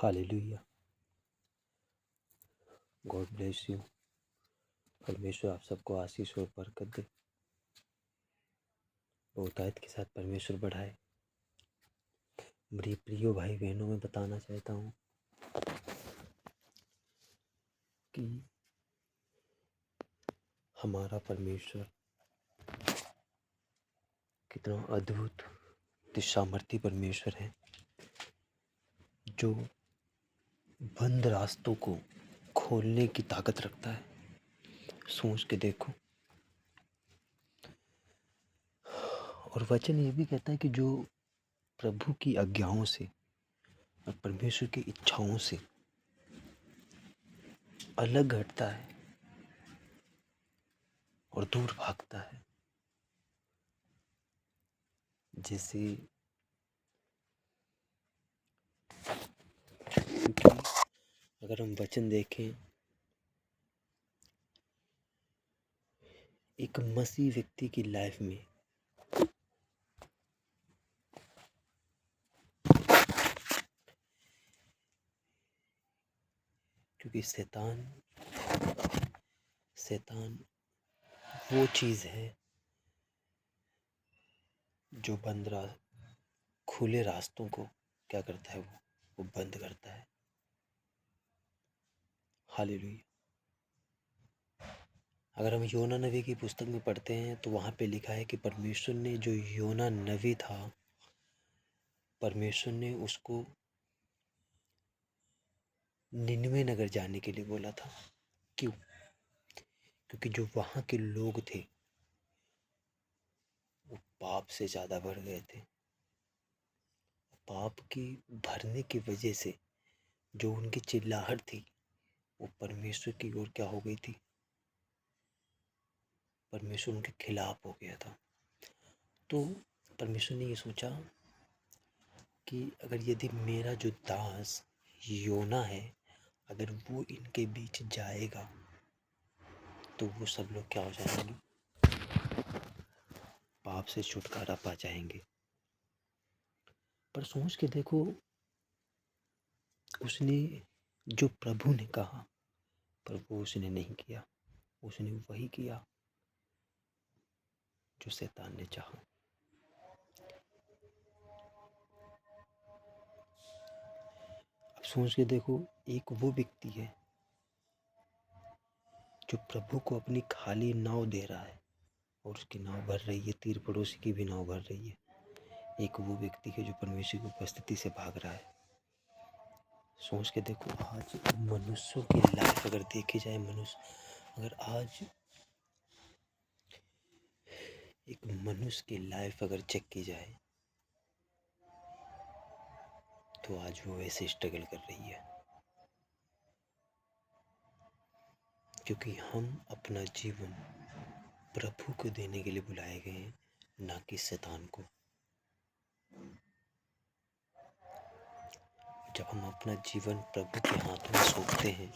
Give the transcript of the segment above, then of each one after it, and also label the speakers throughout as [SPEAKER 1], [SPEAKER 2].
[SPEAKER 1] Hallelujah. God bless you. परमेश्वर आप सबको आशीष और बरकत दे। बहुतायत के साथ परमेश्वर बढ़ाए। मेरे प्रियो भाई बहनों में बताना चाहता हूँ कि हमारा परमेश्वर कितना अद्भुत सामर्थी परमेश्वर है, जो बंद रास्तों को खोलने की ताकत रखता है। सोच के देखो। और वचन ये भी कहता है कि जो प्रभु की आज्ञाओं से और परमेश्वर की इच्छाओं से अलग हटता है और दूर भागता है, जैसे क्योंकि अगर हम वचन देखें, एक मसीह व्यक्ति की लाइफ में क्योंकि शैतान वो चीज़ है जो खुले रास्तों को क्या करता है, वो बंद करता है। हालेलुया। अगर हम योना नबी की पुस्तक में पढ़ते हैं तो वहाँ पे लिखा है कि परमेश्वर ने जो योना नबी था, परमेश्वर ने उसको निनवे नगर जाने के लिए बोला था। क्यों? क्योंकि जो वहाँ के लोग थे वो पाप से ज़्यादा बढ़ गए थे। पाप की भरने की वजह से जो उनकी चिल्लाहट थी वो परमेश्वर की ओर क्या हो गई थी, परमेश्वर उनके खिलाफ हो गया था। तो परमेश्वर ने ये सोचा कि अगर यदि मेरा जो दास योना है, अगर वो इनके बीच जाएगा तो वो सब लोग क्या हो जाएंगे, पाप से छुटकारा पा जाएंगे। पर सोच के देखो, उसने जो प्रभु ने कहा पर वो उसने नहीं किया, उसने वही किया जो शैतान ने चाहा। अब सोच के देखो, एक वो व्यक्ति है जो प्रभु को अपनी खाली नाव दे रहा है और उसकी नाव भर रही है, तीर पड़ोसी की भी नाव भर रही है। एक वो व्यक्ति है जो परमेश्वर की उपस्थिति से भाग रहा है। सोच के देखो, आज मनुष्यों की लाइफ अगर देखी जाए, अगर आज एक मनुष्य की लाइफ अगर चेक की जाए तो आज वो ऐसे स्ट्रगल कर रही है, क्योंकि हम अपना जीवन प्रभु को देने के लिए बुलाए गए हैं, ना कि शैतान को। जब हम अपना जीवन प्रभु के हाथ में सौंपते हैं,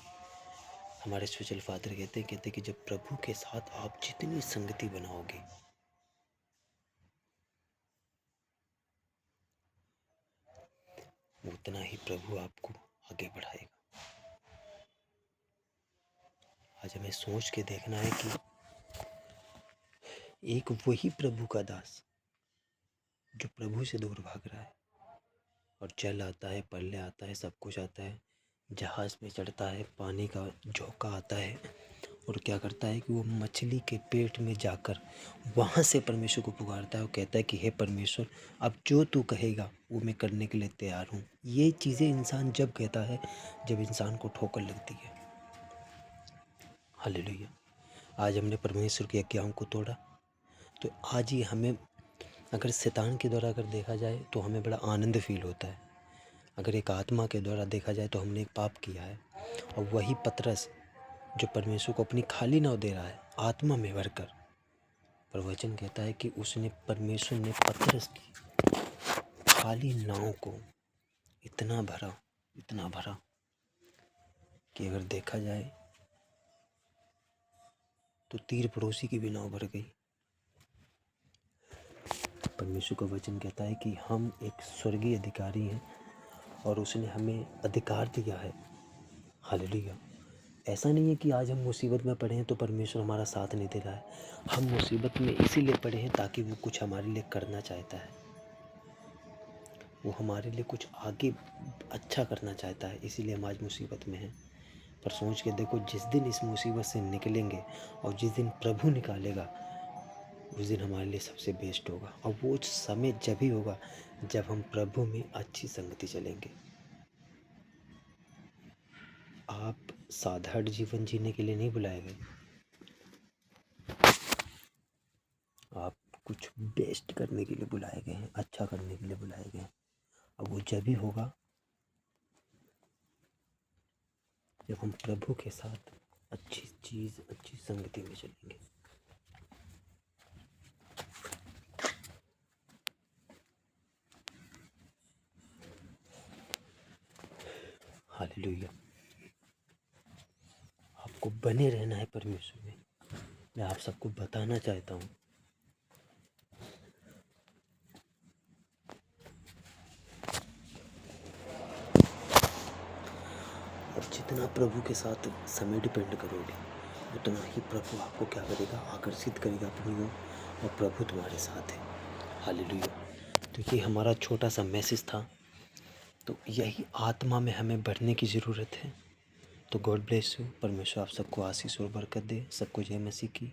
[SPEAKER 1] हमारे स्पिरिचुअल फादर कहते हैं कि जब प्रभु के साथ आप जितनी संगति बनाओगे, उतना ही प्रभु आपको आगे बढ़ाएगा। आज हमें सोच के देखना है कि एक वही प्रभु का दास जो प्रभु से दूर भाग रहा है, और जल आता है, पल्ले आता है, सब कुछ आता है, जहाज में चढ़ता है, पानी का झोंका आता है, और क्या करता है कि वो मछली के पेट में जाकर वहाँ से परमेश्वर को पुकारता है और कहता है कि हे परमेश्वर, अब जो तू कहेगा वो मैं करने के लिए तैयार हूँ। ये चीज़ें इंसान जब कहता है जब इंसान को ठोकर लगती है। हालेलुया। आज हमने परमेश्वर की आज्ञाओं को तोड़ा, तो आज ही हमें अगर शैतान के द्वारा अगर देखा जाए तो हमें बड़ा आनंद फील होता है। अगर एक आत्मा के द्वारा देखा जाए तो हमने एक पाप किया है, और वही पतरस जो परमेश्वर को अपनी खाली नाव दे रहा है आत्मा में भरकर, पर वचन कहता है कि परमेश्वर ने पतरस की खाली नाव को इतना भरा कि अगर देखा जाए तो तीर पड़ोसी की भी नाव भर गई। परमेश्वर का वचन कहता है कि हम एक स्वर्गीय अधिकारी हैं और उसने हमें अधिकार दिया है। हालेलुया। ऐसा नहीं है कि आज हम मुसीबत में पड़े हैं तो परमेश्वर हमारा साथ नहीं दे रहा है। हम मुसीबत में इसीलिए पड़े हैं ताकि वो कुछ हमारे लिए करना चाहता है, वो हमारे लिए कुछ आगे अच्छा करना चाहता है, इसीलिए हम आज मुसीबत में हैं। पर सोच के देखो, जिस दिन इस मुसीबत से निकलेंगे और जिस दिन प्रभु निकालेगा, उस दिन हमारे लिए सबसे बेस्ट होगा। और वो समय जब ही होगा जब हम प्रभु में अच्छी संगति चलेंगे। आप साधारण जीवन जीने के लिए नहीं बुलाए गए, आप कुछ बेस्ट करने के लिए बुलाए गए हैं, अच्छा करने के लिए बुलाए गए हैं। और वो जब ही होगा जब हम प्रभु के साथ अच्छी चीज़, अच्छी संगति में चलेंगे। हालेलुया। आपको बने रहना है परमेश्वर में। मैं आप सबको बताना चाहता हूँ, और जितना प्रभु के साथ समय डिपेंड करोगे, उतना ही प्रभु आपको क्या करेगा, आकर्षित करेगा अपनी ओर, और प्रभु तुम्हारे साथ है। हालेलुया। तो ये हमारा छोटा सा मैसेज था। तो यही आत्मा में हमें बढ़ने की ज़रूरत है। तो गॉड ब्लेस यू। परमेश्वर आप सबको आशीष और बरकत दे। सबको जय मसीह की।